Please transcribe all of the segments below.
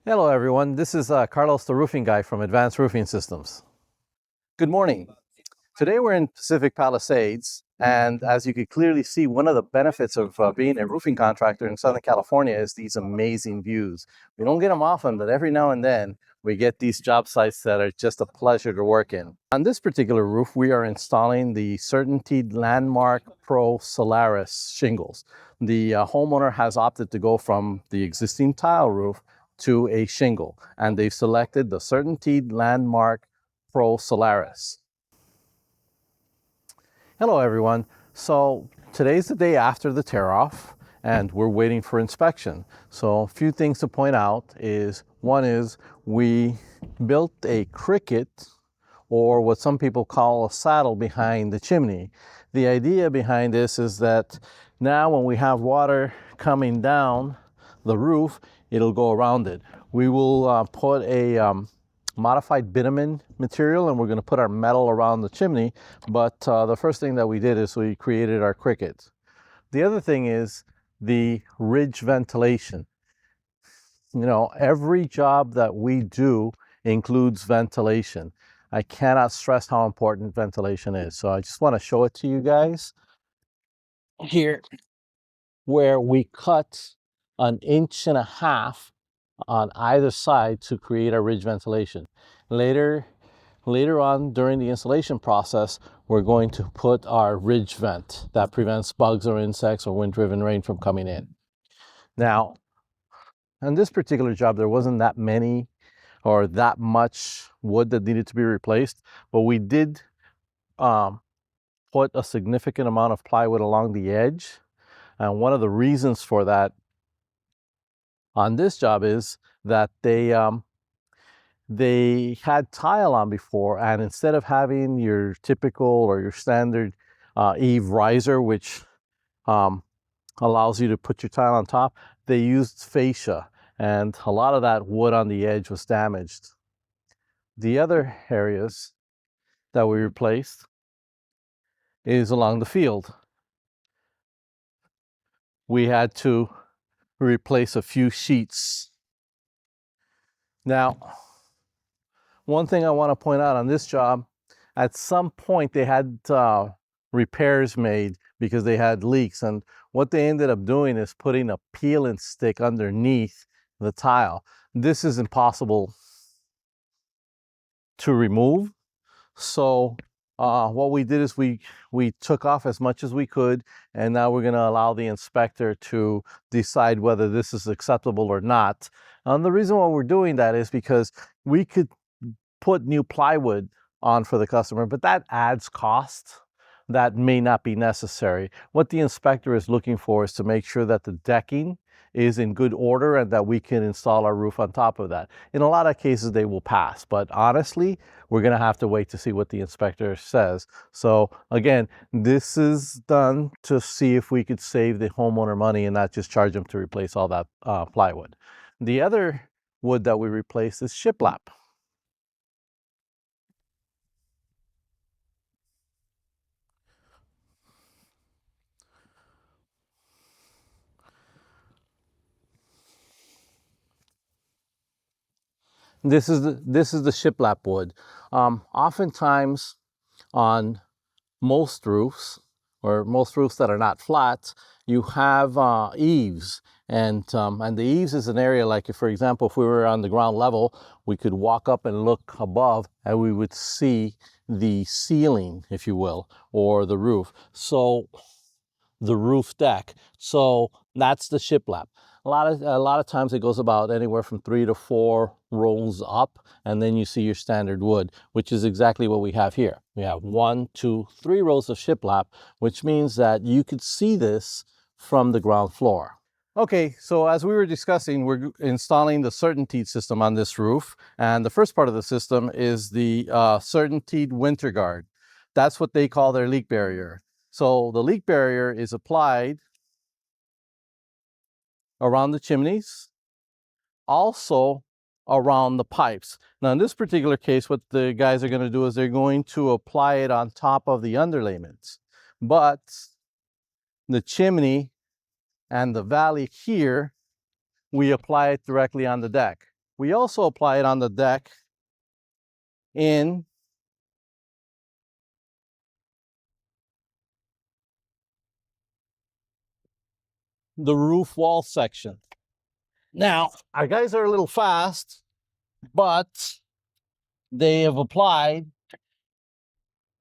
Hello everyone, this is Carlos the roofing guy from Advanced Roofing Systems. Good morning. Today we're in Pacific Palisades, and as you can clearly see, one of the benefits of being a roofing contractor in Southern California is these amazing views. We don't get them often, but every now and then we get these job sites that are just a pleasure to work in. On this particular roof, we are installing the CertainTeed Landmark Pro Solaris shingles. The homeowner has opted to go from the existing tile roof to a shingle, and they've selected the CertainTeed Landmark Pro Solaris. Hello everyone. So today's the day after the tear off and we're waiting for inspection. So a few things to point out is one is we built a cricket, or what some people call a saddle, behind the chimney. The idea behind this is that now when we have water coming down the roof, it'll go around it. We will put a modified bitumen material, and we're going to put our metal around the chimney. But the first thing that we did is we created our cricket. The other thing is the ridge ventilation. You know, every job that we do includes ventilation. I cannot stress how important ventilation is. So I just want to show it to you guys here, where we cut 1.5 inches on either side to create a ridge ventilation. Later on during the installation process, we're going to put our ridge vent that prevents bugs or insects or wind-driven rain from coming in. Now, on this particular job, there wasn't that many or that much wood that needed to be replaced, but we did put a significant amount of plywood along the edge. And one of the reasons for that on this job is that they had tile on before, and instead of having your typical or your standard eave riser, which allows you to put your tile on top, they used fascia, and a lot of that wood on the edge was damaged. The other areas that we replaced is along the field. We had to replace a few sheets. Now, one thing I want to point out on this job, at some point they had repairs made because they had leaks, and what they ended up doing is putting a peel and stick underneath the tile. This is impossible to remove, so what we did is we took off as much as we could, and now we're going to allow the inspector to decide whether this is acceptable or not. The reason why we're doing that is because we could put new plywood on for the customer, but that adds cost that may not be necessary. What the inspector is looking for is to make sure that the decking is in good order and that we can install our roof on top of that. In a lot of cases, they will pass, but honestly, we're going to have to wait to see what the inspector says. So again, this is done to see if we could save the homeowner money and not just charge them to replace all that plywood. The other wood that we replaced is shiplap. This is the shiplap wood. Oftentimes on most roofs, or most roofs that are not flat, you have eaves, and the eaves is an area like, if, for example, if we were on the ground level, we could walk up and look above, and we would see the ceiling, if you will, or the roof. So the roof deck. So that's the shiplap. A lot of times it goes about anywhere from 3 to 4 rolls up, and then you see your standard wood, which is exactly what we have here. We have 1, 2, 3 rows of shiplap, which means that you could see this from the ground floor. Okay, so as we were discussing, we're installing the CertainTeed system on this roof, and the first part of the system is the CertainTeed Winter Guard. That's what they call their leak barrier. So the leak barrier is applied around the chimneys, also around the pipes. Now in this particular case, what the guys are going to do is they're going to apply it on top of the underlayments. But the chimney and the valley here, we apply it directly on the deck. We also apply it on the deck in the roof wall section. Now, our guys are a little fast, but they have applied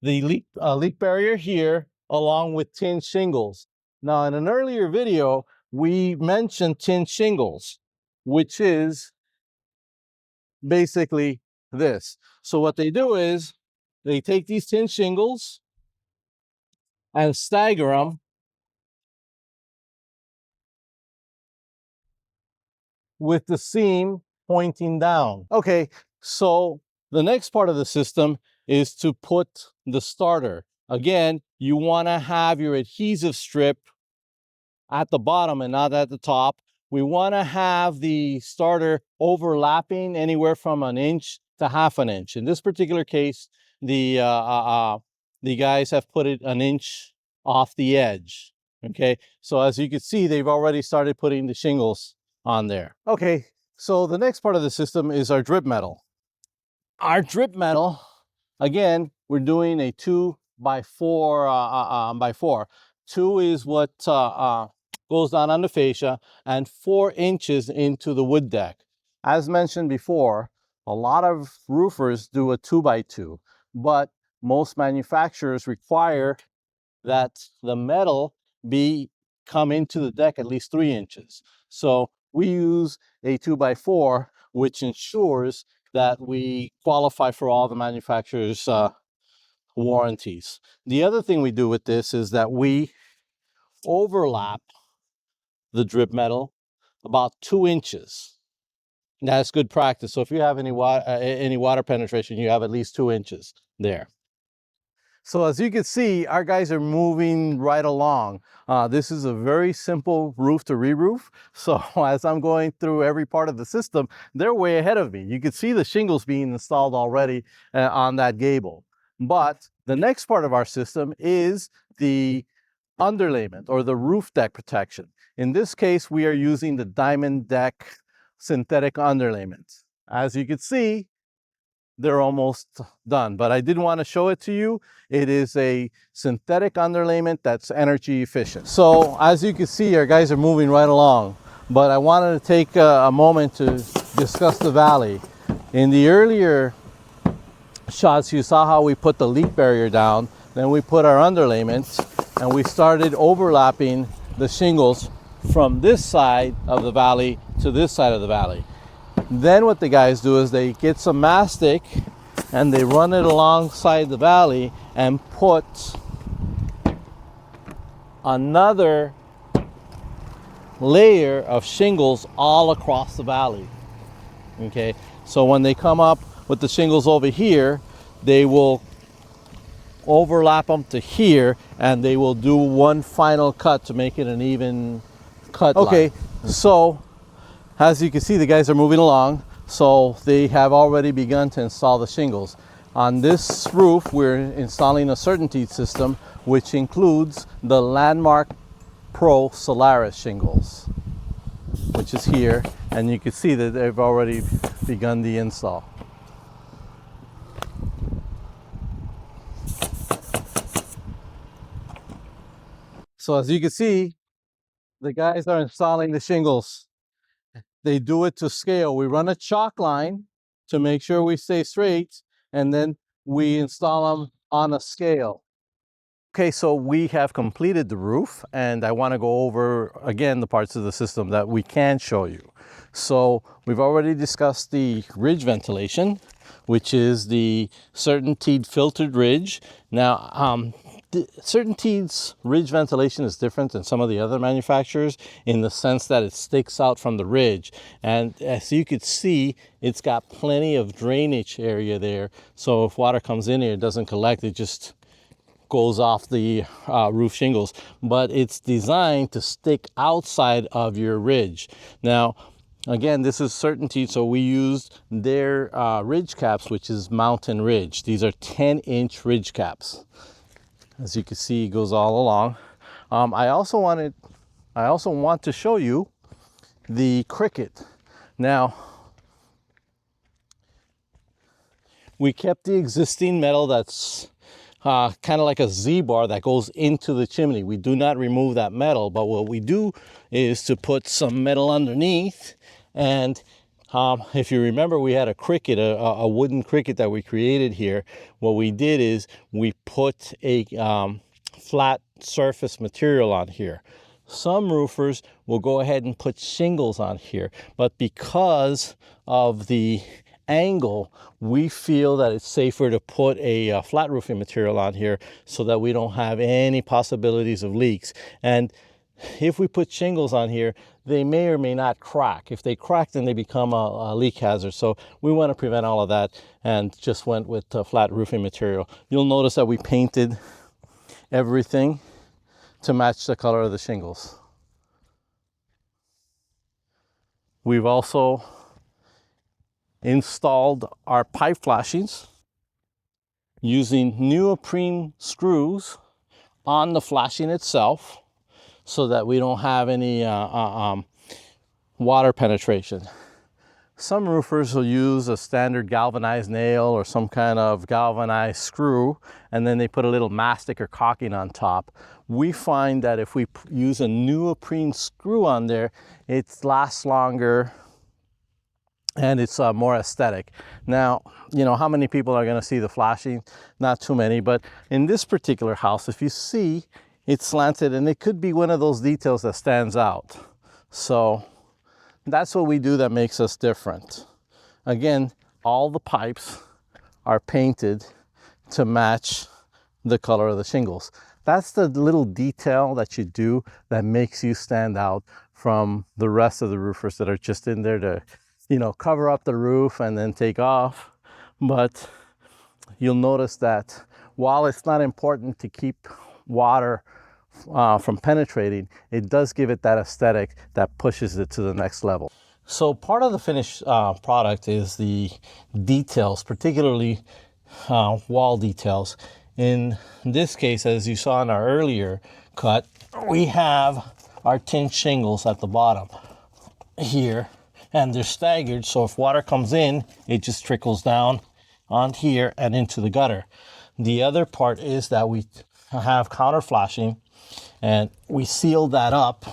the leak barrier here along with tin shingles. Now, in an earlier video, we mentioned tin shingles, which is basically this. So what they do is they take these tin shingles and stagger them with the seam pointing down. Okay, so the next part of the system is to put the starter. Again, you want to have your adhesive strip at the bottom and not at the top. We want to have the starter overlapping anywhere from 1 inch to 1/2 inch. In this particular case, the guys have put it 1 inch off the edge. Okay, so as you can see, they've already started putting the shingles on there. Okay, so the next part of the system is our drip metal. Our drip metal, again, we're doing a 2 by 4 by 4. 2 is what goes down on the fascia, and 4 inches into the wood deck. As mentioned before, a lot of roofers do a 2 by 2, but most manufacturers require that the metal come into the deck at least 3 inches. So we use a 2 by 4, which ensures that we qualify for all the manufacturer's warranties. The other thing we do with this is that we overlap the drip metal about 2 inches. That's good practice. So if you have any water penetration, you have at least 2 inches there. So as you can see, our guys are moving right along. This is a very simple roof to re-roof. So as I'm going through every part of the system, they're way ahead of me. You can see the shingles being installed already on that gable. But the next part of our system is the underlayment or the roof deck protection. In this case, we are using the Diamond Deck synthetic underlayment. As you can see, they're almost done, but I did want to show it to you. It is a synthetic underlayment that's energy efficient. So as you can see, our guys are moving right along, but I wanted to take a moment to discuss the valley. In the earlier shots, you saw how we put the leak barrier down, then we put our underlayment, and we started overlapping the shingles from this side of the valley to this side of the valley. Then what the guys do is they get some mastic and they run it alongside the valley and put another layer of shingles all across the valley. Okay, so when they come up with the shingles over here, they will overlap them to here and they will do one final cut to make it an even cut line. Okay, so as you can see, the guys are moving along, so they have already begun to install the shingles. On this roof, we're installing a CertainTeed system, which includes the Landmark Pro Solaris shingles, which is here, and you can see that they've already begun the install. So as you can see, the guys are installing the shingles. They do it to scale. We run a chalk line to make sure we stay straight, and then we install them on a scale. Okay, so we have completed the roof, and I want to go over again the parts of the system that we can show you. So we've already discussed the ridge ventilation, which is the CertainTeed filtered ridge. Now, CertainTeed's ridge ventilation is different than some of the other manufacturers in the sense that it sticks out from the ridge, and as you could see, it's got plenty of drainage area there, so if water comes in here, it doesn't collect, it just goes off the roof shingles, but it's designed to stick outside of your ridge. Now, again, this is CertainTeed, so we used their ridge caps, which is Mountain Ridge. These are 10-inch ridge caps. As you can see, it goes all along. I also want to show you the Cricket. Now, we kept the existing metal that's kind of like a Z-bar that goes into the chimney. We do not remove that metal, but what we do is to put some metal underneath. And if you remember, we had a cricket, a wooden cricket that we created here. What we did is we put a flat surface material on here. Some roofers will go ahead and put shingles on here, but because of the angle, we feel that it's safer to put a flat roofing material on here so that we don't have any possibilities of leaks. And if we put shingles on here, they may or may not crack. If they crack, then they become a leak hazard. So we want to prevent all of that and just went with flat roofing material. You'll notice that we painted everything to match the color of the shingles. We've also installed our pipe flashings using neoprene screws on the flashing itself so that we don't have any water penetration. Some roofers will use a standard galvanized nail or some kind of galvanized screw, and then they put a little mastic or caulking on top. We find that if we use a neoprene screw on there, it lasts longer and it's more aesthetic. Now, you know, how many people are going to see the flashing? Not too many, but in this particular house, if you see, it's slanted and it could be one of those details that stands out. So that's what we do that makes us different. Again, all the pipes are painted to match the color of the shingles. That's the little detail that you do that makes you stand out from the rest of the roofers that are just in there to, you know, cover up the roof and then take off. But you'll notice that while it's not important to keep water from penetrating, it does give it that aesthetic that pushes it to the next level. So part of the finished product is the details, particularly wall details. In this case, as you saw in our earlier cut, we have our tin shingles at the bottom here, and they're staggered, so if water comes in, it just trickles down on here and into the gutter. The other part is that we have counter flashing, and we sealed that up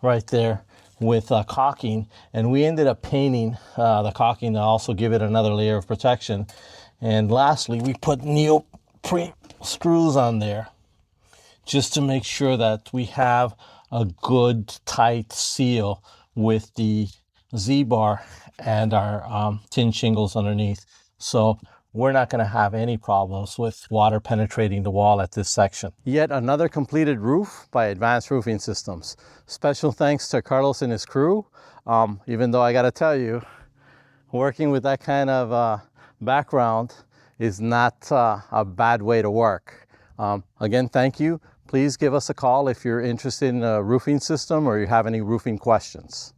right there with caulking, and we ended up painting the caulking to also give it another layer of protection. And lastly, we put neoprene screws on there just to make sure that we have a good tight seal with the Z-bar and our tin shingles underneath. So we're not going to have any problems with water penetrating the wall at this section. Yet another completed roof by Advanced Roofing Systems. Special thanks to Carlos and his crew. Even though I got to tell you, working with that kind of background is not a bad way to work. Again, thank you. Please give us a call if you're interested in a roofing system or you have any roofing questions.